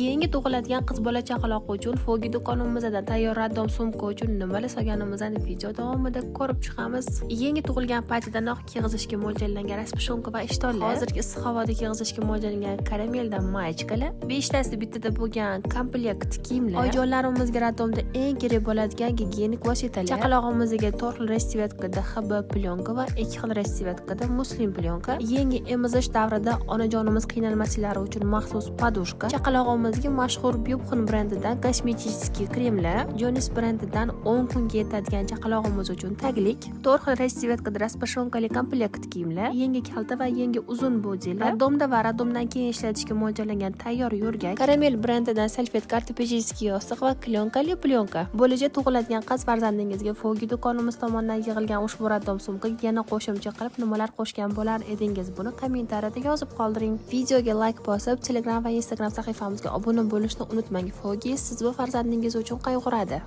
Yangi tug'iladigan qiz bola chaqaloq uchun Fogi do'konimizdan tayyor raddom sumka uchun nimalar solganimizni video davomida ko'rib chiqamiz. Yangi tug'ilgan paytidanoq kiyg'izishga mo'ljallangan raspishonka va ishtonlar, hozirgi issiq havoda kiyg'izishga mo'ljallangan karameldan maychkalar, 5 tasi bittada bo'lgan komplekt kiyimlar, oyijonlarimizga raddomda eng kerak bo'ladigan gigiyenik vositalar, chaqalog'imizga 4 xil rasvetkada HB plyonka va 2 xil rasvetkada muslin plyonka, yangi emizish davrida onajonimiz qiynalmaslari uchun maxsus podushka, chaqalog'imizga mashhur Byubxin brendidan kosmetik kremlar, Jonis brendidan 10 kunga yetadigan chaqalog'imiz uchun taglik, 4 xil rasvetkada raspashonkali komplekt kiyimlar, yangi kalta va yangi uzun bodylar, raddomda va raddomdan keyin ishlatishga mo'ljallangan tayyor yo'rgak, karamel brendidan salfetka, ortopedический yostiq va klyonkali plyonka. Bo'lajak tug'iladigan qiz farzandingizga Fogi do'konimiz tomonidan yig'ilgan ushbu raddom sumkaga yana qo'shimcha qilib nimalar qo'shgan bo'lar edingiz, buni kommentariyada yozib qoldiring. Videoga like bosib, Telegram va Instagram sahifamizga obuna bo'lishni unutmang. Fogi siz va farzandingiz uchun qayg'uradi.